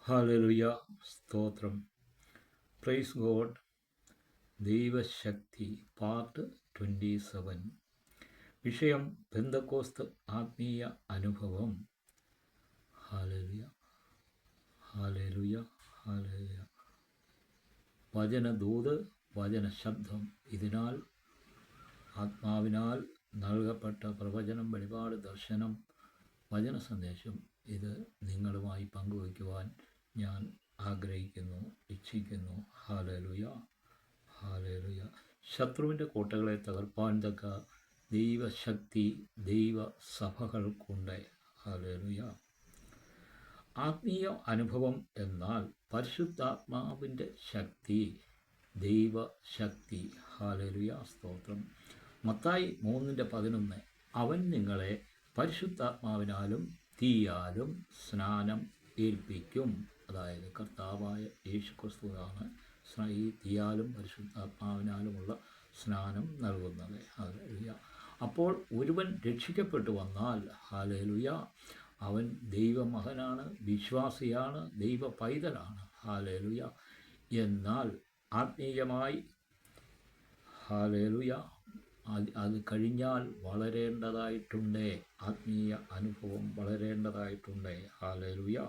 Hallelujah, സ്തോത്രം. Praise God. ദൈവശക്തി part 27. വിഷയം പെന്തക്കോസ്ത് ആത്മീയ അനുഭവം. ഹല്ലേലൂയ, ഹല്ലേലൂയ, ഹല്ലേലൂയ. വചനദൂത്, വചനശബ്ദം. ഇതിനാൽ ആത്മാവിനാൽ നൽകപ്പെട്ട പ്രവചനം, വെളിപാട്, ദർശനം, വചന സന്ദേശം ഇത് നിങ്ങളുമായി പങ്കുവയ്ക്കുവാൻ ഞാൻ ആഗ്രഹിക്കുന്നു, ഇച്ഛിക്കുന്നു. Hallelujah, hallelujah. ശത്രുവിൻ്റെ കോട്ടകളെ തകർപ്പാൻ തക്ക ദൈവശക്തി ദൈവസഭകൾക്കുണ്ട്. ഹല്ലേലൂയ. ആത്മീയ അനുഭവം എന്നാൽ പരിശുദ്ധാത്മാവിൻ്റെ ശക്തി, ദൈവശക്തി. ഹല്ലേലൂയ, സ്തോത്രം. മത്തായി 3:11 അവൻ നിങ്ങളെ പരിശുദ്ധാത്മാവിനാലും തീയാലും സ്നാനം ഏൽപ്പിക്കും. അതായത് കർത്താവായ യേശു ക്രിസ്തുവാണ് ഈ തീയാലും പരിശുദ്ധാത്മാവിനാലുമുള്ള സ്നാനം നൽകുന്നത്. ഹല്ലേലൂയ. അപ്പോൾ ഒരുവൻ രക്ഷിക്കപ്പെട്ടു വന്നാൽ, ഹല്ലേലൂയ, അവൻ ദൈവമകനാണ്, വിശ്വാസിയാണ്, ദൈവ പൈതലാണ്. ഹല്ലേലൂയ. എന്നാൽ ആത്മീയമായി, ഹല്ലേലൂയ, അത് കഴിഞ്ഞാൽ വളരേണ്ടതായിട്ടുണ്ട്. ആത്മീയ അനുഭവം വളരേണ്ടതായിട്ടുണ്ട്. ഹല്ലേലൂയ.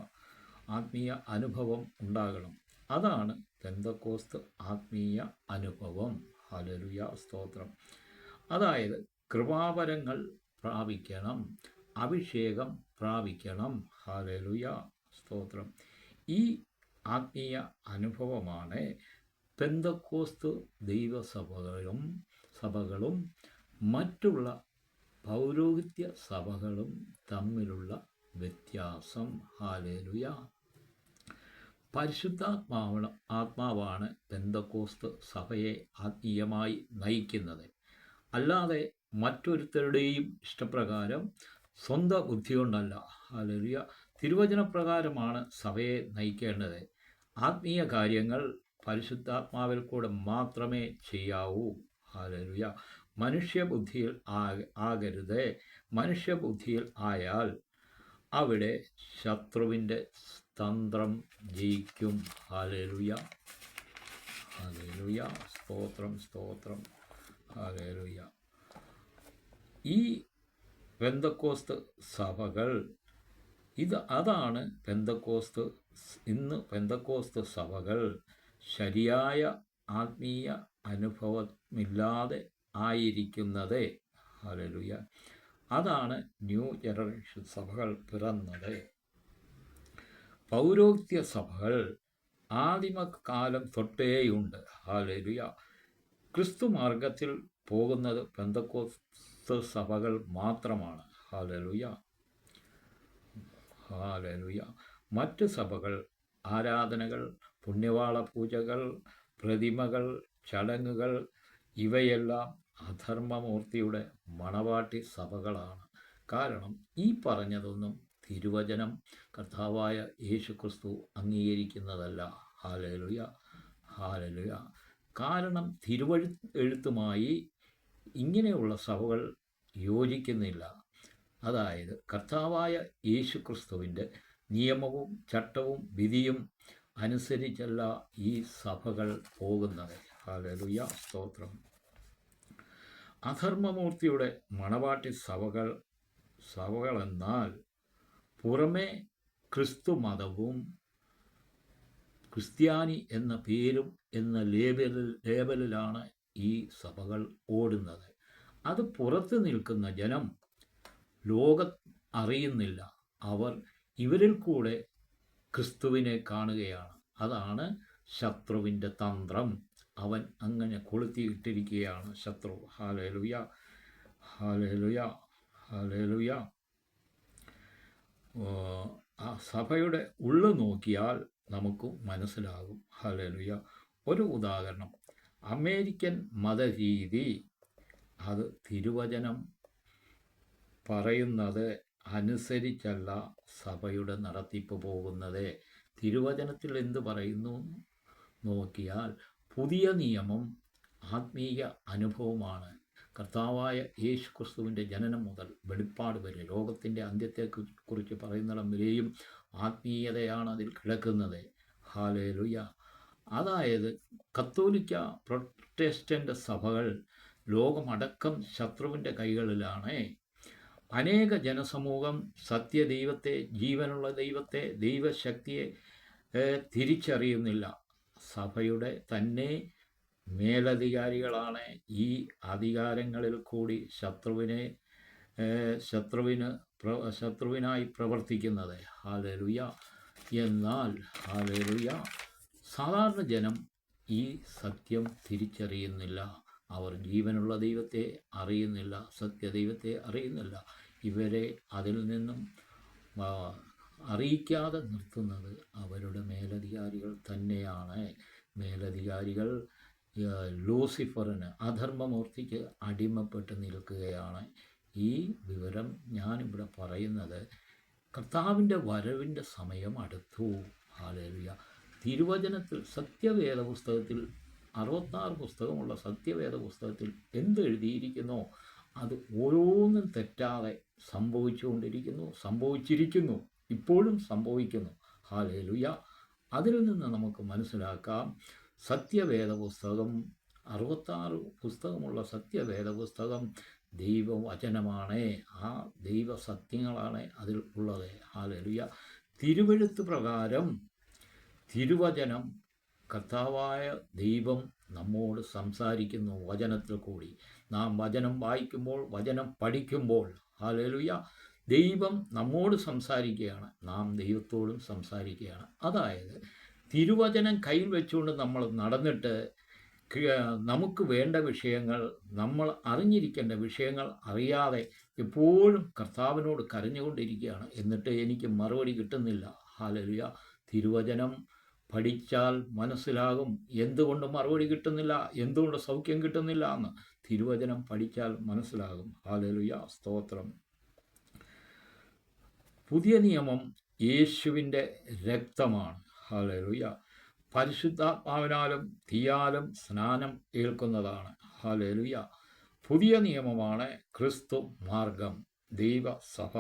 ആത്മീയ അനുഭവം ഉണ്ടാകണം. അതാണ് പെന്തക്കോസ്ത് ആത്മീയ അനുഭവം. ഹല്ലേലൂയ, സ്തോത്രം. അതായത് കൃപാവരങ്ങൾ പ്രാപിക്കണം, അഭിഷേകം പ്രാപിക്കണം. ഹല്ലേലൂയ, സ്തോത്രം. ഈ ആത്മീയ അനുഭവമാണ് പെന്തക്കോസ്ത് സഭകളും മറ്റുള്ള പൗരോഹിത്യ സഭകളും തമ്മിലുള്ള വ്യത്യാസം. ഹല്ലേലൂയ. ആത്മാവാണ് പെന്തക്കോസ്ത് സഭയെ ആത്മീയമായി നയിക്കുന്നത്. അല്ലാതെ മറ്റൊരുത്തരുടെയും ഇഷ്ടപ്രകാരം സ്വന്തം ബുദ്ധി കൊണ്ടല്ല. ഹല്ലേലൂയ. തിരുവചനപ്രകാരമാണ് സഭയെ നയിക്കേണ്ടത്. ആത്മീയ കാര്യങ്ങൾ പരിശുദ്ധാത്മാവിൽ കൂടെ മാത്രമേ ചെയ്യാവൂ. ഹല്ലേലൂയ. മനുഷ്യബുദ്ധിയിൽ ആകരുത്. മനുഷ്യബുദ്ധിയിൽ ആയാൽ അവിടെ ശത്രുവിൻ്റെ തന്ത്രം ജയിക്കും. ഹല്ലേലൂയ, ഹല്ലേലൂയ, സ്തോത്രം, സ്തോത്രം. ഹല്ലേലൂയ. ഈ പെന്തക്കോസ്ത് സഭകൾ അതാണ് ഇന്ന് പെന്തക്കോസ്ത് സഭകൾ ശരിയായ ആത്മീയ അനുഭവമില്ലാതെ ആയിരിക്കുന്നത്. ഹല്ലേലൂയ. അതാണ് ന്യൂ ജനറേഷൻ സഭകൾ പിറന്നത്. പൗരോഹിത്യ സഭകൾ ആദിമകാലം തൊട്ടേയുണ്ട്. ഹല്ലേലൂയ. ക്രിസ്തു മാർഗത്തിൽ പോകുന്നത് പെന്തക്കോസ്ത് സഭകൾ മാത്രമാണ്. Hallelujah, hallelujah. മറ്റ് സഭകൾ ആരാധനകൾ, പുണ്യവാള പൂജകൾ, പ്രതിമകൾ, ചടങ്ങുകൾ ഇവയെല്ലാം അധർമ്മമൂർത്തിയുടെ മണവാട്ടി സഭകളാണ്. കാരണം ഈ പറഞ്ഞതൊന്നും തിരുവചനം കർത്താവായ യേശു ക്രിസ്തു അംഗീകരിക്കുന്നതല്ല. Hallelujah, hallelujah. കാരണം എഴുത്തുമായി ഇങ്ങനെയുള്ള സഭകൾ യോജിക്കുന്നില്ല. അതായത് കർത്താവായ യേശു ക്രിസ്തുവിൻ്റെ നിയമവും ചട്ടവും വിധിയും അനുസരിച്ചല്ല ഈ സഭകൾ പോകുന്നത്. ഹല്ലേലൂയ, സ്തോത്രം. അധർമ്മമൂർത്തിയുടെ മണവാട്ടി സഭകളെന്നാൽ പുറമെ ക്രിസ്തു മതവും ക്രിസ്ത്യാനി എന്ന പേരും എന്ന ലേബലിലാണ് ഈ സഭകൾ ഓടുന്നത്. അത് പുറത്ത് നിൽക്കുന്ന ജനം ലോകം അറിയുന്നില്ല. അവർ ഇവരിൽ കൂടെ ക്രിസ്തുവിനെ കാണുകയാണ്. അതാണ് ശത്രുവിൻ്റെ തന്ത്രം. അവൻ അങ്ങനെ കൊളുത്തിയിട്ടിരിക്കുകയാണ് ശത്രു. ഹല്ലേലൂയ, ഹല്ലേലൂയ, ഹല്ലേലൂയ. ആ സഭയുടെ ഉള്ളു നോക്കിയാൽ നമുക്ക് മനസ്സിലാകും. ഹല്ലേലൂയ. ഒരു ഉദാഹരണം, അമേരിക്കൻ മതരീതി അത് തിരുവചനം പറയുന്നത് അനുസരിച്ചല്ല സഭയുടെ നടത്തിപ്പ് പോകുന്നത്. തിരുവചനത്തിൽ എന്ത് പറയുന്നു നോക്കിയാൽ പുതിയ നിയമം ആത്മീയ അനുഭവമാണ്. കർത്താവായ യേശു ക്രിസ്തുവിൻ്റെ ജനനം മുതൽ വെളിപ്പാട് വരെ ലോകത്തിൻ്റെ അന്ത്യത്തെക്കുറിച്ച് പറയുന്നിടം വരെയും ആത്മീയതയാണ് അതിൽ കിടക്കുന്നത്. ഹല്ലേലൂയ. അതായത് കത്തോലിക്ക പ്രൊട്ടസ്റ്റൻ്റ് സഭകൾ ലോകമടക്കം ശത്രുവിൻ്റെ കൈകളിലാണ്. അനേക ജനസമൂഹം സത്യദൈവത്തെ, ജീവനുള്ള ദൈവത്തെ, ദൈവശക്തിയെ തിരിച്ചറിയുന്നില്ല. സഭയുടെ തന്നെ മേലധികാരികളാണ് ഈ അധികാരങ്ങളിൽ കൂടി ശത്രുവിനായി പ്രവർത്തിക്കുന്നത്. ഹല്ലേലൂയ. എന്നാൽ ഹല്ലേലൂയ, സാധാരണ ജനം ഈ സത്യം തിരിച്ചറിയുന്നില്ല. അവർ ജീവനുള്ള ദൈവത്തെ അറിയുന്നില്ല, സത്യദൈവത്തെ അറിയുന്നില്ല. ഇവരെ അതിൽ നിന്നും അറിയിക്കാതെ നിർത്തുന്നത് അവരുടെ മേലധികാരികൾ തന്നെയാണ്. മേലധികാരികൾ ലൂസിഫറിന്, അധർമ്മമൂർത്തിക്ക് അടിമപ്പെട്ട് നിൽക്കുകയാണ്. ഈ വിവരം ഞാനിവിടെ പറയുന്നത് കർത്താവിൻ്റെ വരവിൻ്റെ സമയം അടുത്തു. ഹല്ലേലൂയ. തിരുവചനത്തിൽ, സത്യവേദ പുസ്തകത്തിൽ, 66 പുസ്തകമുള്ള സത്യവേദ പുസ്തകത്തിൽ എന്തെഴുതിയിരിക്കുന്നോ അത് ഓരോന്നും തെറ്റാതെ സംഭവിച്ചിരിക്കുന്നു, ഇപ്പോഴും സംഭവിക്കുന്നു. ഹല്ലേലൂയ. അതിൽ നിന്ന് നമുക്ക് മനസ്സിലാക്കാം, സത്യവേദ പുസ്തകം, 66 പുസ്തകമുള്ള സത്യവേദ പുസ്തകം ദൈവവചനമാണ്. ആ ദൈവസത്യങ്ങളാണ് അതിൽ ഉള്ളത്. ഹല്ലേലൂയ. തിരുവെഴുത്ത് പ്രകാരം, തിരുവചനം, കർത്താവായ ദൈവം നമ്മോട് സംസാരിക്കുന്നു വചനത്തിൽ കൂടി. നാം വചനം വായിക്കുമ്പോൾ, വചനം പഠിക്കുമ്പോൾ, ഹല്ലേലൂയ, ദൈവം നമ്മോട് സംസാരിക്കുകയാണ്, നാം ദൈവത്തോടും സംസാരിക്കുകയാണ്. അതായത് തിരുവചനം കയ്യിൽ വെച്ചുകൊണ്ട് നമ്മൾ നടന്നിട്ട് നമുക്ക് വേണ്ട വിഷയങ്ങൾ, നമ്മൾ അറിഞ്ഞിരിക്കേണ്ട വിഷയങ്ങൾ അറിയാതെ എപ്പോഴും കർത്താവിനോട് കരഞ്ഞുകൊണ്ടിരിക്കുകയാണ്. എന്നിട്ട് എനിക്ക് മറുപടി കിട്ടുന്നില്ല. ഹല്ലേലൂയ. തിരുവചനം പഠിച്ചാൽ മനസ്സിലാകും എന്തുകൊണ്ട് മറുപടി കിട്ടുന്നില്ല, എന്തുകൊണ്ട് സൗഖ്യം കിട്ടുന്നില്ല എന്ന്. തിരുവചനം പഠിച്ചാൽ മനസ്സിലാകും. ഹല്ലേലൂയ. സ്തോത്രം. പുതിയ നിയമം യേശുവിൻ്റെ രക്തമാണ്. ഹല്ലേലൂയ. പരിശുദ്ധാത്മാവിനാലും തീയാലും സ്നാനം ഏൽക്കുന്നതാണ്. ഹല്ലേലൂയ. പുതിയ നിയമമാണ് ക്രിസ്തു മാർഗം, ദൈവസഭ.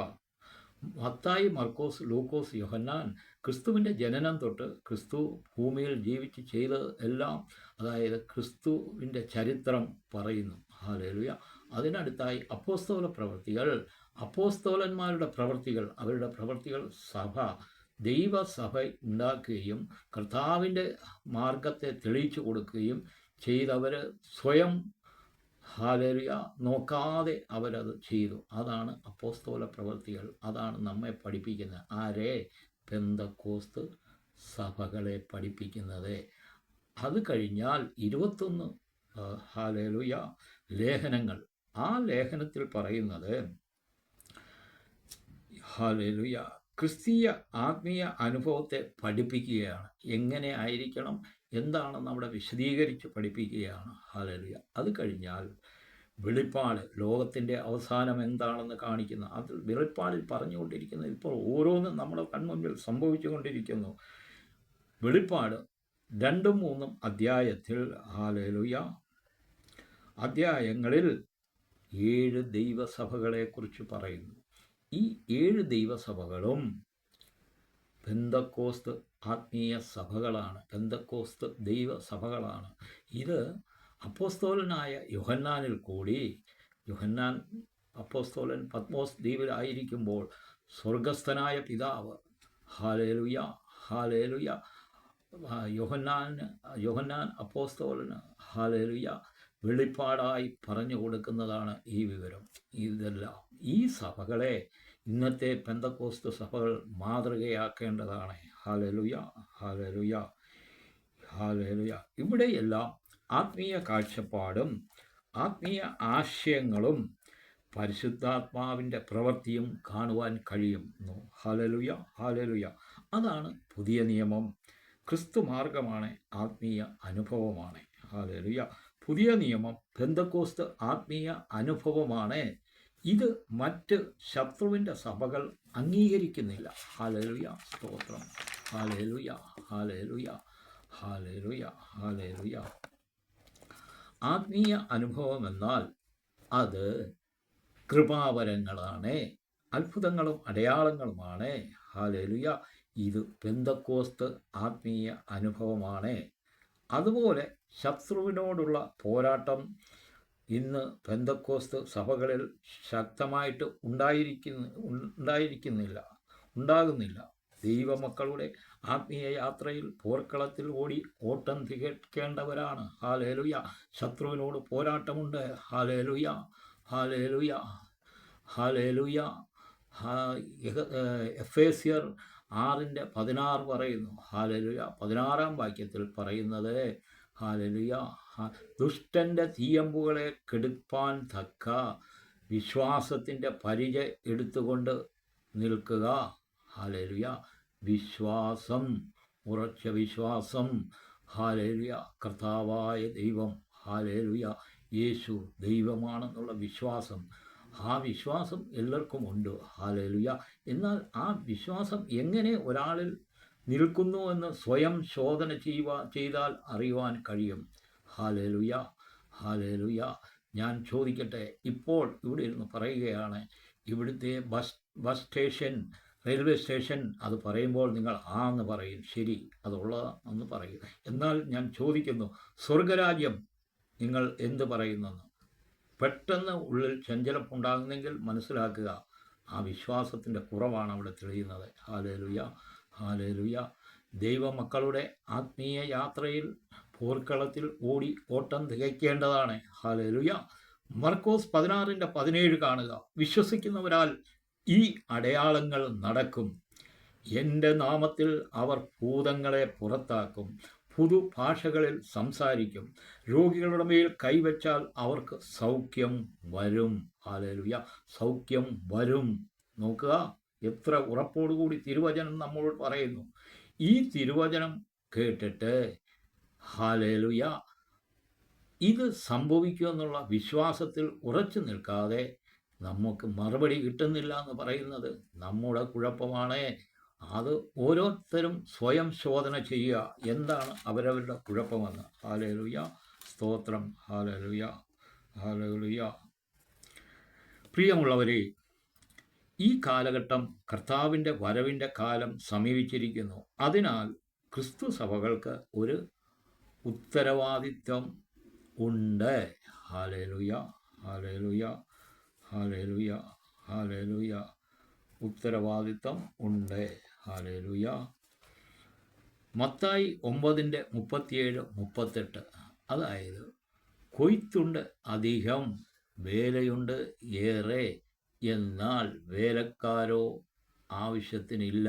മത്തായി, മർക്കോസ്, ലൂക്കോസ്, യോഹന്നാൻ ക്രിസ്തുവിൻ്റെ ജനനം തൊട്ട് ക്രിസ്തു ഭൂമിയിൽ ജീവിച്ച് ചെയ്തത് എല്ലാം, അതായത് ക്രിസ്തുവിൻ്റെ ചരിത്രം പറയുന്നു. ഹല്ലേലൂയ. അതിനടുത്തായി അപ്പോസ്തല പ്രവൃത്തികൾ, അപ്പോസ്തലന്മാരുടെ പ്രവൃത്തികൾ, അവരുടെ പ്രവൃത്തികൾ സഭ, ദൈവസഭ ഉണ്ടാക്കുകയും കർത്താവിൻ്റെ മാർഗത്തെ തെളിയിച്ചു കൊടുക്കുകയും ചെയ്തവർ സ്വയം, ഹല്ലേലൂയ, നോക്കാതെ അവരത് ചെയ്തു. അതാണ് അപ്പോസ്തല പ്രവൃത്തികൾ. അതാണ് നമ്മെ പഠിപ്പിക്കുന്നത്. ആരെ? പെന്തക്കോസ്ത് സഭകളെ പഠിപ്പിക്കുന്നത്. അത് കഴിഞ്ഞാൽ 21 ഹല്ലേലൂയ ലേഖനങ്ങൾ. ആ ലേഖനത്തിൽ പറയുന്നത്, ഹല്ലേലൂയ, ക്രിസ്തീയ ആത്മീയ അനുഭവത്തെ പഠിപ്പിക്കുകയാണ്. എങ്ങനെ ആയിരിക്കണം, എന്താണെന്ന് അവിടെ വിശദീകരിച്ച് പഠിപ്പിക്കുകയാണ്. ഹല്ലേലൂയ. അത് കഴിഞ്ഞാൽ വെളിപ്പാട്, ലോകത്തിൻ്റെ അവസാനം എന്താണെന്ന് കാണിക്കുന്ന, അത് വെളിപ്പാടിൽ പറഞ്ഞുകൊണ്ടിരിക്കുന്നത് ഇപ്പോൾ ഓരോന്നും നമ്മുടെ കൺമുൻപിൽ സംഭവിച്ചു കൊണ്ടിരിക്കുന്നു. വെളിപ്പാട് 2ഉം 3ഉം അധ്യായത്തിൽ, ഹല്ലേലൂയ, അധ്യായങ്ങളിൽ 7 ദൈവസഭകളെക്കുറിച്ച് പറയുന്നു. ഈ 7 ദൈവസഭകളും പെന്തക്കോസ്ത് ആത്മീയ സഭകളാണ്, പെന്തക്കോസ്ത് ദൈവസഭകളാണ്. ഇത് അപ്പോസ്തലനായ യോഹന്നാനിൽ കൂടി, യോഹന്നാൻ അപ്പോസ്തലൻ പത്മോസ് ദ്വീപിലായിരിക്കുമ്പോൾ സ്വർഗസ്ഥനായ പിതാവ്, ഹല്ലേലൂയ, ഹല്ലേലൂയ, യോഹന്നാൻ അപ്പോസ്തലന്, ഹല്ലേലൂയ, വെളിപ്പാടായി പറഞ്ഞു കൊടുക്കുന്നതാണ് ഈ വിവരം. ഇതെല്ലാം ഈ സഭകളെ ഇന്നത്തെ പെന്തക്കോസ്ത് സഭകൾ മാതൃകയാക്കേണ്ടതാണ്. ഹല്ലേലൂയ, ഹല്ലേലൂയ, ഹല്ലേലൂയ. ഇവിടെയെല്ലാം ആത്മീയ കാഴ്ചപ്പാടും ആത്മീയ ആശയങ്ങളും പരിശുദ്ധാത്മാവിൻ്റെ പ്രവൃത്തിയും കാണുവാൻ കഴിയുന്നു. Hallelujah, hallelujah. അതാണ് പുതിയ നിയമം. ക്രിസ്തു മാർഗമാണ്, ആത്മീയ അനുഭവമാണ്. ഹല്ലേലൂയ. പുതിയ നിയമം പെന്തക്കോസ്ത് ആത്മീയ അനുഭവമാണ്. ഇത് മറ്റ് ശത്രുവിൻ്റെ സഭകൾ അംഗീകരിക്കുന്നില്ല. ഹല്ലേലൂയ, സ്തോത്രം. ഹല്ലേലൂയ, ഹല്ലേലൂയ, ഹല്ലേലൂയ, ഹല്ലേലൂയ. ആത്മീയ അനുഭവം എന്നാൽ അത് കൃപാവരങ്ങളാണ്, അത്ഭുതങ്ങളും അടയാളങ്ങളുമാണ്. ഹല്ലേലൂയ. ഇത് പെന്തക്കോസ്ത് ആത്മീയ അനുഭവമാണ്. അതുപോലെ ശത്രുവിനോടുള്ള പോരാട്ടം ഇന്ന് പെന്തക്കോസ്ത് സഭകളിൽ ശക്തമായിട്ട് ഉണ്ടാകുന്നില്ല. ദൈവമക്കളുടെ ആത്മീയ യാത്രയിൽ പോർക്കളത്തിൽ ഓടി ഓട്ടം തികയ്ക്കേണ്ടവരാണ്. ഹല്ലേലൂയ. ശത്രുവിനോട് പോരാട്ടമുണ്ട്. ഹല്ലേലൂയ, ഹല്ലേലൂയ, ഹല്ലേലൂയ. എഫേസ്യർ 6:16 പറയുന്നു. ഹല്ലേലൂയ. 16-ാം വാക്യത്തിൽ പറയുന്നത്, ഹല്ലേലൂയ, ദുഷ്ടന്റെ തീയമ്പുകളെ കെടുപ്പാൻ തക്ക വിശ്വാസത്തിൻ്റെ പരിച എടുത്തുകൊണ്ട് നിൽക്കുക. ഹല്ലേലൂയ. വിശ്വാസം, ഉറച്ച വിശ്വാസം. ഹല്ലേലൂയ. കർത്താവായ ദൈവം, ഹല്ലേലൂയ, യേശു ദൈവമാണെന്നുള്ള വിശ്വാസം. ആ വിശ്വാസം എല്ലാവർക്കും ഉണ്ട്. ഹല്ലേലൂയ. എന്നാൽ ആ വിശ്വാസം എങ്ങനെ ഒരാളിൽ നിൽക്കുന്നു എന്ന് സ്വയം ശോധന ചെയ്താൽ അറിയുവാൻ കഴിയും. Hallelujah, hallelujah. ഞാൻ ചോദിക്കട്ടെ, ഇപ്പോൾ ഇവിടെ ഇരുന്ന് പറയുകയാണ്, ഇവിടുത്തെ ബസ് സ്റ്റേഷൻ, റെയിൽവേ സ്റ്റേഷൻ, അത് പറയുമ്പോൾ നിങ്ങൾ എന്ന് പറയും. ശരി, അതുള്ളതെന്ന് പറയും. എന്നാൽ ഞാൻ ചോദിക്കുന്നു, സ്വർഗരാജ്യം നിങ്ങൾ എന്ത് പറയുന്നെന്ന്? പെട്ടെന്ന് ഉള്ളിൽ ചഞ്ചലപ്പുണ്ടാകുന്നെങ്കിൽ മനസ്സിലാക്കുക, ആ വിശ്വാസത്തിൻ്റെ കുറവാണ് അവിടെ തെളിയുന്നത്. Hallelujah, hallelujah. ദൈവമക്കളുടെ ആത്മീയ യാത്രയിൽ പോർക്കളത്തിൽ ഓടി ഓട്ടം തികയ്ക്കേണ്ടതാണ്. ഹല്ലേലൂയ. മർക്കോസ് 16:17 കാണുക. വിശ്വസിക്കുന്നവരാൽ ഈ അടയാളങ്ങൾ നടക്കും. എൻ്റെ നാമത്തിൽ അവർ ഭൂതങ്ങളെ പുറത്താക്കും, പുതുഭാഷകളിൽ സംസാരിക്കും, രോഗികളുടെ മേൽ കൈവച്ചാൽ അവർക്ക് സൗഖ്യം വരും. ഹല്ലേലൂയ. സൗഖ്യം വരും. നോക്കുക, എത്ര ഉറപ്പോടുകൂടി തിരുവചനം നമ്മോട് പറയുന്നു. ഈ തിരുവചനം കേട്ടിട്ട് ഹല്ലേലൂയ, ഇത് സംഭവിക്കുമെന്നുള്ള വിശ്വാസത്തിൽ ഉറച്ചു നിൽക്കാതെ നമുക്ക് മറുപടി കിട്ടുന്നില്ല എന്ന് പറയുന്നത് നമ്മുടെ കുഴപ്പമാണ്. അത് ഓരോരുത്തരും സ്വയം ശോധന ചെയ്യുക, എന്താണ് അവരവരുടെ കുഴപ്പമെന്ന്. ഹല്ലേലൂയ, സ്തോത്രം. Hallelujah, hallelujah. പ്രിയമുള്ളവരെ, ഈ കാലഘട്ടം കർത്താവിൻ്റെ വരവിൻ്റെ കാലം സമീപിച്ചിരിക്കുന്നു. അതിനാൽ ക്രിസ്തു സഭകൾക്ക് ഒരു ഉത്തരവാദിത്വം ഉണ്ട്. ഹല്ലേലൂയ, ഹല്ലേലൂയ, ഹല്ലേലൂയ, ഹല്ലേലൂയ. ഉത്തരവാദിത്വം ഉണ്ട്. ഹല്ലേലൂയ. മത്തായി 9:37-38. അതായത്, കൊയ്ത്തുണ്ട് അധികം, വേലയുണ്ട് ഏറെ, എന്നാൽ വേലക്കാരോ ആവശ്യത്തിനില്ല.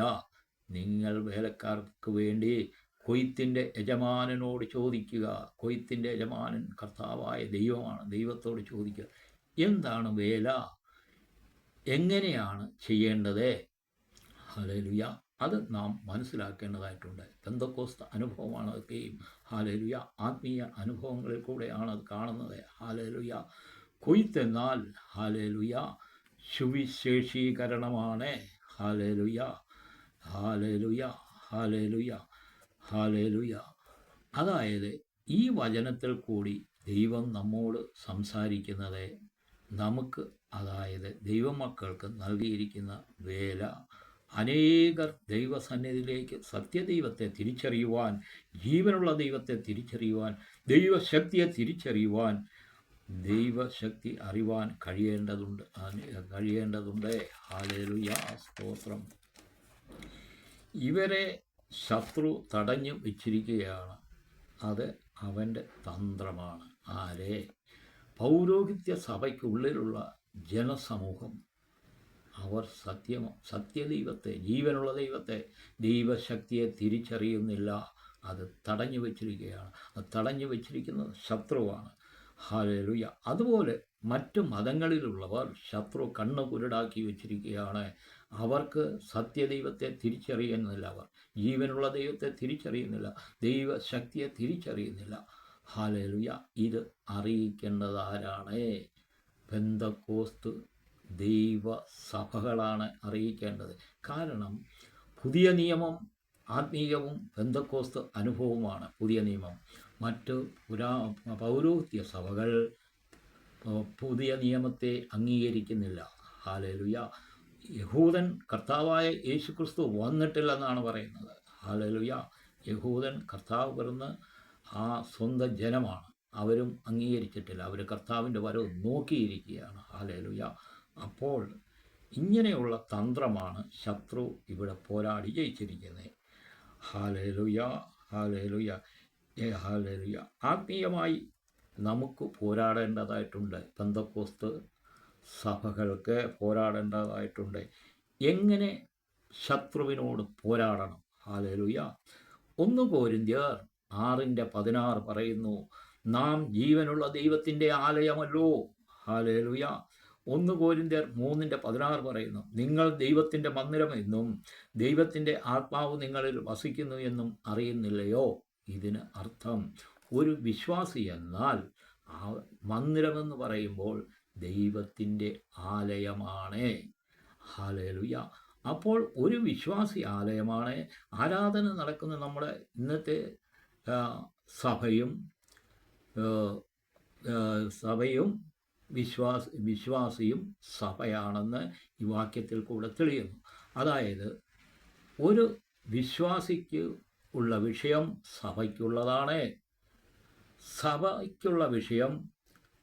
നിങ്ങൾ വേലക്കാർക്ക് വേണ്ടി കൊയ്ത്തിൻ്റെ യജമാനനോട് ചോദിക്കുക. കൊയ്ത്തിൻ്റെ യജമാനൻ കർത്താവായ ദൈവമാണ്. ദൈവത്തോട് ചോദിക്കുക, എന്താണ് വേല, എങ്ങനെയാണ് ചെയ്യേണ്ടത്? ഹല്ലേലൂയ. അത് നാം മനസ്സിലാക്കേണ്ടതായിട്ടുണ്ട്. പെന്തക്കോസ്ത് അനുഭവമാണ് അതൊക്കെയും. ഹല്ലേലൂയ. ആത്മീയ അനുഭവങ്ങളിൽ കൂടെയാണ് അത് കാണുന്നത്. ഹല്ലേലൂയ. കൊയ്ത്തെന്നാൽ ഹല്ലേലൂയ സുവിശേഷീകരണമാണ്. ഹല്ലേലൂയ, ഹല്ലേലൂയ, ഹല്ലേലൂയ, ഹല്ലേലൂയ. അതായത് ഈ വചനത്തിൽ കൂടി ദൈവം നമ്മോട് സംസാരിക്കുന്നത് നമുക്ക്, അതായത് ദൈവമക്കൾക്ക് നൽകിയിരിക്കുന്ന വേല, അനേകർ ദൈവസന്നിധിയിലേക്ക് സത്യദൈവത്തെ തിരിച്ചറിയുവാൻ, ജീവനുള്ള ദൈവത്തെ തിരിച്ചറിയുവാൻ, ദൈവശക്തിയെ തിരിച്ചറിയുവാൻ, ദൈവശക്തി അറിവാൻ കഴിയേണ്ടതുണ്ട്. ഹല്ലേലൂയ, സ്തോത്രം. ഇവരെ ശത്രു തടഞ്ഞു വച്ചിരിക്കുകയാണ്. അത് അവൻ്റെ തന്ത്രമാണ്. ആരെ? പൗരോഹിത്യ സഭയ്ക്കുള്ളിലുള്ള ജനസമൂഹം. അവർ സത്യദൈവത്തെ, ജീവനുള്ള ദൈവത്തെ, ദൈവശക്തിയെ തിരിച്ചറിയുന്നില്ല. അത് തടഞ്ഞു വച്ചിരിക്കുകയാണ്. അത് തടഞ്ഞു വച്ചിരിക്കുന്നത് ശത്രുവാണ്. ഹല്ലേലൂയ. അതുപോലെ മറ്റു മതങ്ങളിലുള്ളവർ ശത്രു കണ്ണു കുരുടാക്കി വച്ചിരിക്കുകയാണ്. അവർക്ക് സത്യദൈവത്തെ തിരിച്ചറിയുന്നില്ല. അവർ ജീവനുള്ള ദൈവത്തെ തിരിച്ചറിയുന്നില്ല. ദൈവശക്തിയെ തിരിച്ചറിയുന്നില്ല. ഹല്ലേലൂയ. ഇത് അറിയിക്കേണ്ടത് ആരാണ്? പെന്തക്കോസ്ത് ദൈവസഭകളാണ് അറിയിക്കേണ്ടത്. കാരണം പുതിയ നിയമം ആത്മീയവും പെന്തക്കോസ്ത് അനുഭവവുമാണ് പുതിയ നിയമം. മറ്റ് പൗരോഹിത്യ സഭകൾ പുതിയ നിയമത്തെ അംഗീകരിക്കുന്നില്ല. ഹല്ലേലൂയ. യഹൂദൻ കർത്താവായ യേശുക്രിസ്തു വന്നിട്ടില്ലെന്നാണ് പറയുന്നത്. ഹല്ലേലൂയ. യഹൂദൻ കർത്താവ് പിറന്ന് ആ സ്വന്തം ജനമാണ്. അവരും അംഗീകരിച്ചിട്ടില്ല. അവർ കർത്താവിൻ്റെ വരവ് നോക്കിയിരിക്കുകയാണ്. ഹല്ലേലൂയ. അപ്പോൾ ഇങ്ങനെയുള്ള തന്ത്രമാണ് ശത്രു ഇവിടെ പോരാടി ജയിച്ചിരിക്കുന്നത്. ഹല്ലേലൂയ. ഹല്ലേലൂയ. ഹല്ലേലൂയ. ആത്മീയമായി നമുക്ക് പോരാടേണ്ടതായിട്ടുണ്ട്. പെന്തക്കോസ്ത് സഭകൾക്ക് പോരാടേണ്ടതായിട്ടുണ്ട്. എങ്ങനെ ശത്രുവിനോട് പോരാടണം? ഹല്ലേലൂയ. 1 കൊരിന്ത്യർ 6:16 പറയുന്നു, നാം ജീവനുള്ള ദൈവത്തിൻ്റെ ആലയമല്ലോ. ഹല്ലേലൂയ. 1 കൊരിന്ത്യർ 3:16 പറയുന്നു, നിങ്ങൾ ദൈവത്തിൻ്റെ മന്ദിരമെന്നും ദൈവത്തിൻ്റെ ആത്മാവ് നിങ്ങളിൽ വസിക്കുന്നു എന്നും അറിയുന്നില്ലയോ? ഇതിന് അർത്ഥം ഒരു വിശ്വാസി എന്നാൽ ആ മന്ദിരമെന്ന് പറയുമ്പോൾ ദൈവത്തിൻ്റെ ആലയമാണ്. ഹല്ലേലൂയ. അപ്പോൾ ഒരു വിശ്വാസി ആലയമാണ്. ആരാധന നടക്കുന്ന നമ്മുടെ ഇന്നത്തെ സഭയും വിശ്വാസിയും സഭയാണെന്ന് ഈ വാക്യത്തിൽ കൂടെ തെളിയുന്നു. അതായത് ഒരു വിശ്വാസിക്ക് ഉള്ള വിഷയം സഭയ്ക്കുള്ളതാണ്, സഭയ്ക്കുള്ള വിഷയം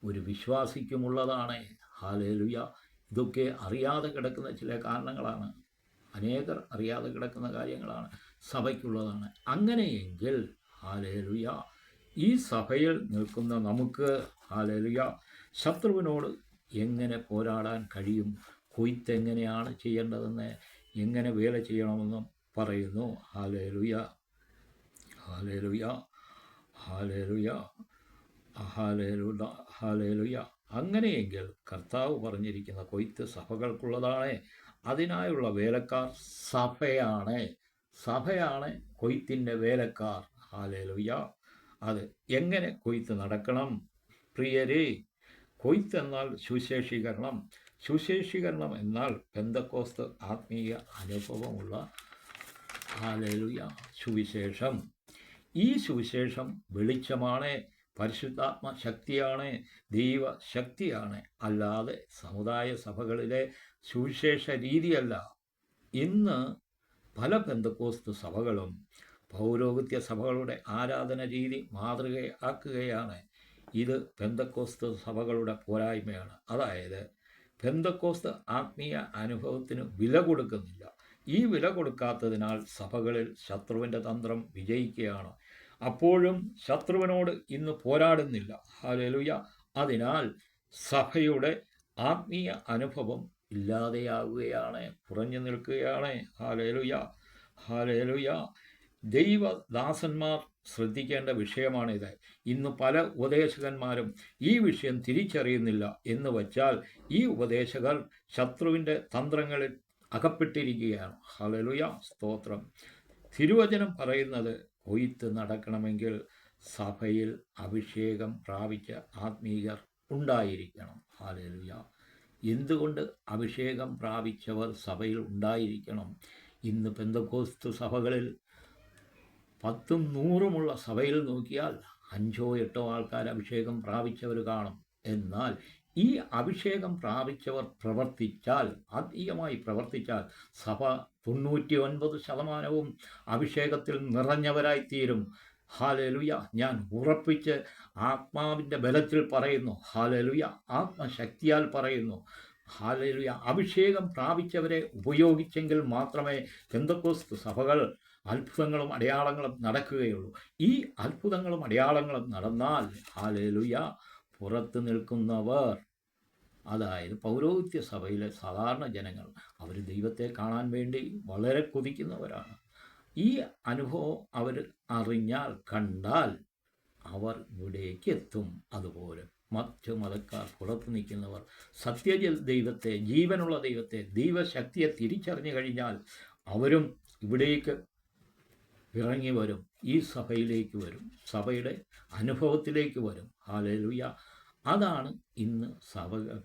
ഒരു വിശ്വാസിക്കുമുള്ളതാണ്. ഹല്ലേലൂയ. ഇതൊക്കെ അറിയാതെ കിടക്കുന്ന ചില കാരണങ്ങളാണ്. അനേകർ അറിയാതെ കിടക്കുന്ന കാര്യങ്ങളാണ്. സഭയ്ക്കുള്ളതാണ്. അങ്ങനെയെങ്കിൽ ഹല്ലേലൂയ, ഈ സഭയിൽ നിൽക്കുന്ന നമുക്ക് ഹല്ലേലൂയ ശത്രുവിനോട് എങ്ങനെ പോരാടാൻ കഴിയും? കൊയ്ത്ത് എങ്ങനെയാണ് ചെയ്യേണ്ടതെന്ന്, എങ്ങനെ വേല ചെയ്യണമെന്നും പറയുന്നു. ഹല്ലേലൂയ. ഹല്ലേലൂയ. ഹല്ലേലൂയ. ഹല്ലേലൂയ. ഹല്ലേലൂയ. അങ്ങനെയെങ്കിൽ കർത്താവ് പറഞ്ഞിരിക്കുന്ന കൊയ്ത്ത് സഭകൾക്കുള്ളതാണ്. അതിനായുള്ള വേലക്കാർ സഭയാണ്. സഭയാണ് കൊയ്ത്തിൻ്റെ വേലക്കാർ. ഹല്ലേലൂയ. അത് എങ്ങനെ കൊയ്ത്ത് നടക്കണം? പ്രിയരെ, കൊയ്ത്ത് എന്നാൽ സുശേഷീകരണം. സുശേഷീകരണം എന്നാൽ പെന്തക്കോസ്ത് ആത്മീയ അനുഭവമുള്ള ഹല്ലേലൂയ സുവിശേഷം. ഈ സുവിശേഷം വെളിച്ചമാണ്, പരിശുദ്ധാത്മ ശക്തിയാണ്, ദൈവശക്തിയാണ്. അല്ലാതെ സമുദായ സഭകളിലെ സുവിശേഷ രീതിയല്ല. ഇന്ന് പല പെന്തക്കോസ്ത് സഭകളും പൗരോഹിത്യ സഭകളുടെ ആരാധന രീതി മാതൃകയാക്കുകയാണ്. ഇത് പെന്തക്കോസ്ത് സഭകളുടെ പോരായ്മയാണ്. അതായത് പെന്തക്കോസ്ത് ആത്മീയ അനുഭവത്തിന് വില കൊടുക്കുന്നില്ല. ഈ വില കൊടുക്കാത്തതിനാൽ സഭകളിൽ ശത്രുവിൻ്റെ തന്ത്രം വിജയിക്കുകയാണ്. അപ്പോഴും ശത്രുവിനോട് ഇന്ന് പോരാടുന്നില്ല. ഹല്ലേലൂയ. അതിനാൽ സഭയുടെ ആത്മീയ അനുഭവം ഇല്ലാതെയാവുകയാണ്, കുറഞ്ഞു നിൽക്കുകയാണ്. ഹല്ലേലൂയ. ഹല്ലേലൂയ. ദൈവദാസന്മാർ ശ്രദ്ധിക്കേണ്ട വിഷയമാണിത്. ഇന്ന് പല ഉപദേശകന്മാരും ഈ വിഷയം തിരിച്ചറിയുന്നില്ല. എന്ന് വച്ചാൽ ഈ ഉപദേശകർ ശത്രുവിൻ്റെ തന്ത്രങ്ങളിൽ അകപ്പെട്ടിരിക്കുകയാണ്. ഹല്ലേലൂയ. സ്തോത്രം. തിരുവചനം പറയുന്നത് കൊയ്ത്ത് നടക്കണമെങ്കിൽ സഭയിൽ അഭിഷേകം പ്രാപിച്ച ആത്മീയർ ഉണ്ടായിരിക്കണം. ഹല്ലേലൂയ. എന്തുകൊണ്ട് അഭിഷേകം പ്രാപിച്ചവർ സഭയിൽ ഉണ്ടായിരിക്കണം? ഇന്ന് പെന്തക്കോസ്ത് സഭകളിൽ 10ഉം 100ഉമുള്ള സഭയിൽ നോക്കിയാൽ 5ഓ 8ഓ ആൾക്കാർ അഭിഷേകം പ്രാപിച്ചവർ കാണും. എന്നാൽ ഈ അഭിഷേകം പ്രാപിച്ചവർ പ്രവർത്തിച്ചാൽ, ആത്മീയമായി പ്രവർത്തിച്ചാൽ, സഭ 99% അഭിഷേകത്തിൽ നിറഞ്ഞവരായിത്തീരും. ഹല്ലേലൂയ. ഞാൻ ഉറപ്പിച്ച് ആത്മാവിൻ്റെ ബലത്തിൽ പറയുന്നു. ഹല്ലേലൂയ. ആത്മശക്തിയാൽ പറയുന്നു. ഹല്ലേലൂയ. അഭിഷേകം പ്രാപിച്ചവരെ ഉപയോഗിച്ചെങ്കിൽ മാത്രമേ പെന്തക്കോസ്ത് സഭകൾ അത്ഭുതങ്ങളും അടയാളങ്ങളും നടക്കുകയുള്ളൂ. ഈ അത്ഭുതങ്ങളും അടയാളങ്ങളും നടന്നാൽ ഹല്ലേലൂയ, പുറത്ത് നിൽക്കുന്നവർ, അതായത് പൗരോഹിത്യ സഭയിലെ സാധാരണ ജനങ്ങൾ, അവർ ദൈവത്തെ കാണാൻ വേണ്ടി വളരെ കൊതിക്കുന്നവരാണ്. ഈ അനുഭവം അവർ അറിഞ്ഞാൽ, കണ്ടാൽ അവർ ഇവിടേക്ക് എത്തും. അതുപോലെ മറ്റ് മതക്കാർ, പുറത്ത് നിൽക്കുന്നവർ ദൈവത്തെ, ജീവനുള്ള ദൈവത്തെ, ദൈവശക്തിയെ തിരിച്ചറിഞ്ഞു കഴിഞ്ഞാൽ അവരും ഇവിടേക്ക് ഇറങ്ങി വരും. ഈ സഭയിലേക്ക് വരും, സഭയുടെ അനുഭവത്തിലേക്ക് വരും. ഹല്ലേലൂയ. അതാണ് ഇന്ന്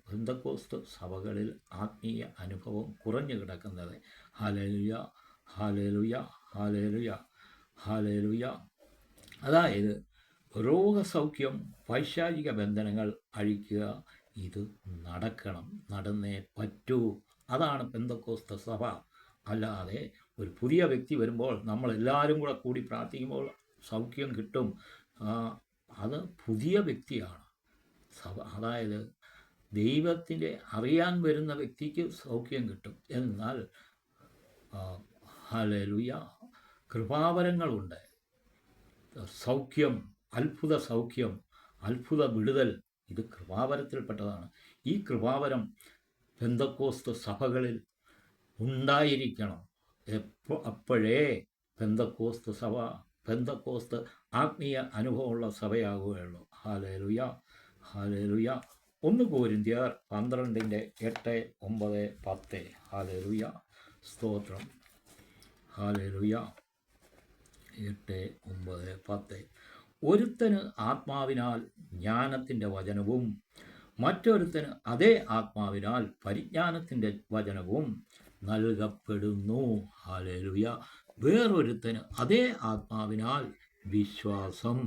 പെന്തക്കോസ്ത് സഭകളിൽ ആത്മീയ അനുഭവം കുറഞ്ഞു കിടക്കുന്നത്. ഹല്ലേലൂയ. ഹല്ലേലൂയ. ഹല്ലേലൂയ. ഹല്ലേലൂയ. അതായത് രോഗസൗഖ്യം, പൈശാചിക ബന്ധനങ്ങൾ അഴിക്കുക, ഇത് നടക്കണം, നടന്നേ പറ്റൂ. അതാണ് പെന്തക്കോസ്ത സഭ. അല്ലാതെ ഒരു പുതിയ വ്യക്തി വരുമ്പോൾ നമ്മളെല്ലാവരും കൂടെ കൂടി പ്രാർത്ഥിക്കുമ്പോൾ സൗഖ്യം കിട്ടും, അത് പുതിയ വ്യക്തിയാണ്. സഭ അതായത് ദൈവത്തിൻ്റെ അറിയാൻ വരുന്ന വ്യക്തിക്ക് സൗഖ്യം കിട്ടും. എന്നാൽ ഹല്ലേലൂയ, കൃപാവരങ്ങളുണ്ട്, സൗഖ്യം, അത്ഭുത സൗഖ്യം, അത്ഭുത വിടുതൽ, ഇത് കൃപാവരത്തിൽപ്പെട്ടതാണ്. ഈ കൃപാവരം പെന്തക്കോസ്ത് സഭകളിൽ ഉണ്ടായിരിക്കണം. അപ്പോഴേ പെന്തക്കോസ്ത് സഭ പെന്തക്കോസ്ത് ആത്മീയ അനുഭവമുള്ള സഭയാകുകയുള്ളൂ. ഹല്ലേലൂയ, ഹല്ലേലൂയ. 1 കൊരിന്ത്യർ 12:8, 9, 10. ഹല്ലേലൂയ, സ്തോത്രം. ഹല്ലേലൂയ. 8, 9, 10. ഒരുത്തന് ആത്മാവിനാൽ ജ്ഞാനത്തിൻ്റെ വചനവും മറ്റൊരുത്തന് അതേ ആത്മാവിനാൽ പരിജ്ഞാനത്തിൻ്റെ വചനവും നൽകപ്പെടുന്നു. ഹല്ലേലൂയ. വേറൊരുത്തന് അതേ ആത്മാവിനാൽ വിശ്വാസം,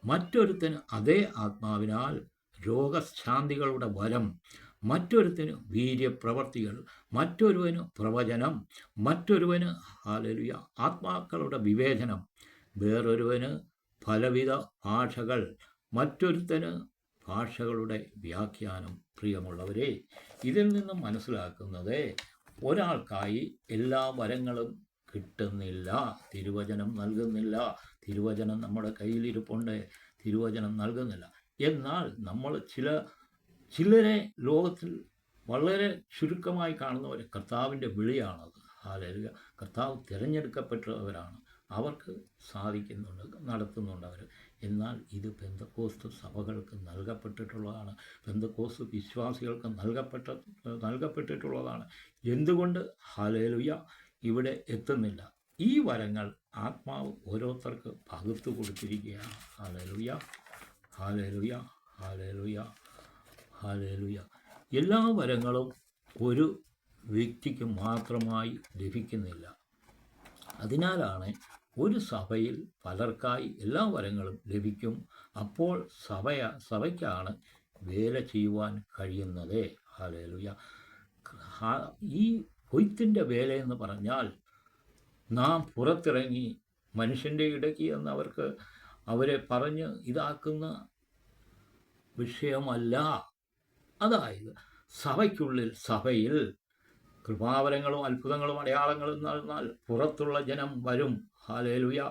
മറ്റൊരുത്തന് അതേ ആത്മാവിനാൽ രോഗശാന്തികളുടെ വരം, മറ്റൊരുത്തന് വീര്യപ്രവർത്തികൾ, മറ്റൊരുവന് പ്രവചനം, മറ്റൊരുവന് ഹല്ലേലൂയ ആത്മാക്കളുടെ വിവേചനം, വേറൊരുവന് പലവിധ ഭാഷകൾ, മറ്റൊരുത്തന് ഭാഷകളുടെ വ്യാഖ്യാനം. പ്രിയമുള്ളവരെ, ഇതിൽ നിന്നും മനസ്സിലാക്കുന്നത് ഒരാൾക്കായി എല്ലാ വരങ്ങളും കിട്ടുന്നില്ല, തിരുവചനം നൽകുന്നില്ല. തിരുവചനം നമ്മുടെ കയ്യിലിരിപ്പുണ്ട്, തിരുവചനം നൽകുന്നില്ല. എന്നാൽ നമ്മൾ ചിലരെ ലോകത്തിൽ വളരെ ചുരുക്കമായി കാണുന്നവർ കർത്താവിൻ്റെ വിളിയാണത്. ഹല്ലേലൂയ. കർത്താവ് തിരഞ്ഞെടുക്കപ്പെട്ടവരാണ്, അവർക്ക് സാധിക്കുന്നുണ്ട്, നടത്തുന്നുണ്ട് അവർ. എന്നാൽ ഇത് പെന്തക്കോസ്ത് സഭകൾക്ക് നൽകപ്പെട്ടിട്ടുള്ളതാണ്, പെന്തക്കോസ്ത് വിശ്വാസികൾക്ക് നൽകപ്പെട്ടിട്ടുള്ളതാണ്. എന്തുകൊണ്ട് ഹല്ലേലൂയ ഇവിടെ എത്തുന്നില്ല? ഈ വരങ്ങൾ ആത്മാവ് ഓരോരുത്തർക്ക് പകുത്തു കൊടുത്തിരിക്കുകയാണ്. ഹല്ലേലൂയ, ഹല്ലേലൂയ, ഹല്ലേലൂയ, ഹല്ലേലൂയ. എല്ലാ വരങ്ങളും ഒരു വ്യക്തിക്ക് മാത്രമായി ലഭിക്കുന്നില്ല. അതിനാലാണ് ഒരു സഭയിൽ പലർക്കായി എല്ലാ വരങ്ങളും ലഭിക്കും. അപ്പോൾ സഭയ്ക്കാണ് വേല ചെയ്യുവാൻ കഴിയുന്നത്. ഹല്ലേലൂയ. ഈ കൊയ്ത്തിൻ്റെ വേലയെന്ന് പറഞ്ഞാൽ നാം പുറത്തിറങ്ങി മനുഷ്യൻ്റെ ഇടയ്ക്ക് എന്ന് അവരെ പറഞ്ഞ് ഇതാക്കുന്ന വിഷയമല്ല. അതായത് സഭയിൽ കൃപാവരങ്ങളും അത്ഭുതങ്ങളും അടയാളങ്ങളും നടന്നാൽ പുറത്തുള്ള ജനം വരും. ഹല്ലേലൂയ.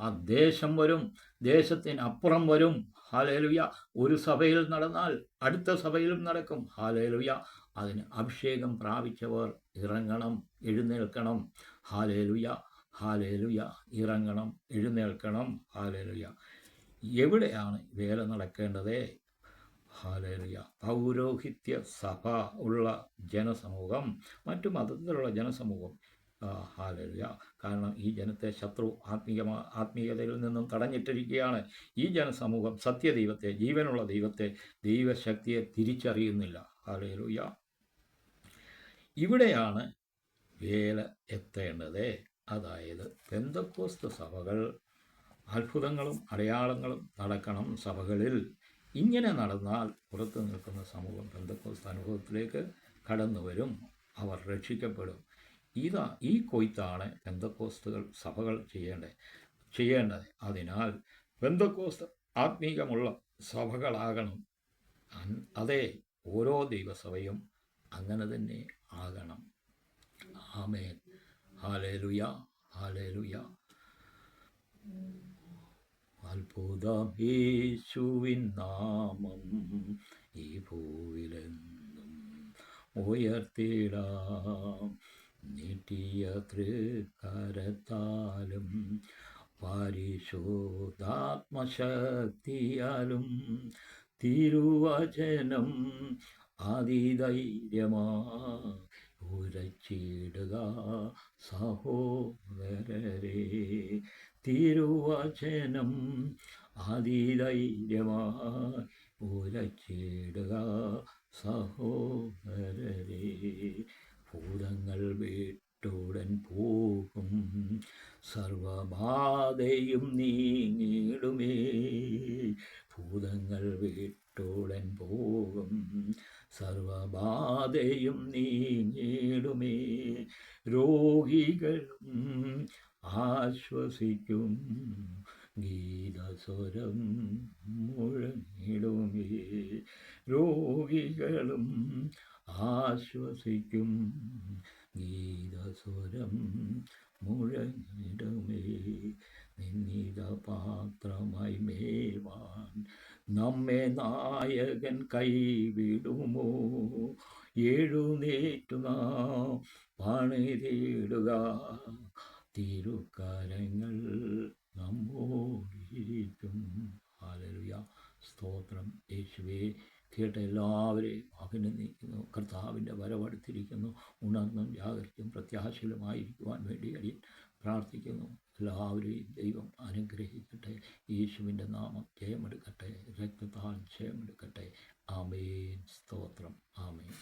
ആ ദേശം വരും, ദേശത്തിനപ്പുറം വരും. ഹല്ലേലൂയ. ഒരു സഭയിൽ നടന്നാൽ അടുത്ത സഭയിലും നടക്കും. ഹല്ലേലൂയ. അതിന് അഭിഷേകം പ്രാപിച്ചവർ ഇറങ്ങണം, എഴുന്നേൽക്കണം. Hallelujah, hallelujah. ഇറങ്ങണം, എഴുന്നേൽക്കണം. ഹല്ലേലൂയ. എവിടെയാണ് വേല നടക്കേണ്ടത്? ഹല്ലേലൂയ. പൗരോഹിത്യ സഭ ഉള്ള ജനസമൂഹം, മറ്റു മതത്തിലുള്ള ജനസമൂഹം. ഹല്ലേലൂയ. കാരണം ഈ ജനത്തെ ശത്രു ആത്മീയതയിൽ നിന്നും തടഞ്ഞിട്ടിരിക്കുകയാണ്. ഈ ജനസമൂഹം സത്യദൈവത്തെ, ജീവനുള്ള ദൈവത്തെ, ദൈവശക്തിയെ തിരിച്ചറിയുന്നില്ല. ഹല്ലേലൂയ. ഇവിടെയാണ് വേല എത്തേണ്ടത്. അതായത് പെന്തക്കോസ്ത് സഭകൾ അത്ഭുതങ്ങളും അടയാളങ്ങളും നടക്കണം സഭകളിൽ. ഇങ്ങനെ നടന്നാൽ പുറത്തു നിൽക്കുന്ന സമൂഹം പെന്തക്കോസ്ത് അനുഭവത്തിലേക്ക് കടന്നു വരും, അവർ രക്ഷിക്കപ്പെടും. ഈ കൊയ്ത്താണ് പെന്തക്കോസ്തുകൾ സഭകൾ ചെയ്യേണ്ടത്. അതിനാൽ പെന്തക്കോസ്ത് ആത്മീകമുള്ള സഭകളാകണം. അതെ, ഓരോ ദൈവസഭയും അങ്ങനെ തന്നെ ആകണം. ആമേൻ. ഹല്ലേലൂയ, ഹല്ലേലൂയ. അത്ഭുതം യേശുവിൻ നാമം ഈ ഭൂവിലെന്നും ഉയർത്തിടാം. നീട്ടിയ തൃക്കരത്താലും പരിശുദ്ധാത്മശക്തിയാലും തിരുവചനം അതിധൈര്യമായി ഉരച്ചിടുക സഹോദരരെ. തിരുവചനം അതിധൈര്യമായി ഉരച്ചിടുക സഹോദരരെ. ഭൂതങ്ങൾ വിട്ടുടൻ പോകും, സർവബാധയും നീങ്ങിടുമേ. ഭൂതങ്ങൾ പാട്ടുടൻ പോകും, സർവബാധയും നീങ്ങിടുമേ, രോഗികളും ആശ്വസിക്കും, ഗീതസ്വരം മുഴങ്ങിടുമേ, രോഗികളും ആശ്വസിക്കും, ഗീതസ്വരം മുഴങ്ങിടുമേ, നിന്നിത പാത്രമായി മേവാൻ നമ്മെ നായകൻ കൈവിടുമോ, എഴുന്നേറ്റു നാം പണിതിടുക, തിരുക്കരങ്ങൾ നമ്മോടിരിക്കും. ഹല്ലേലൂയ, സ്തോത്രം യേശുവേ. കേട്ട എല്ലാവരെയും അഭിനന്ദിക്കുന്നു. കർത്താവിൻ്റെ വരവടുത്തിരിക്കുന്നു. ഉണർന്നും ജാഗരിച്ചും പ്രത്യാശയിലുമായിരിക്കുവാൻ വേണ്ടി അടിയൻ പ്രാർത്ഥിക്കുന്നു. എല്ലാവരെയും ദൈവം അനുഗ്രഹിക്കട്ടെ. യേശുവിൻ്റെ നാമം ജയമെടുക്കട്ടെ, രക്തത്താൽ ജയമെടുക്കട്ടെ. ആമേൻ, സ്തോത്രം, ആമേൻ.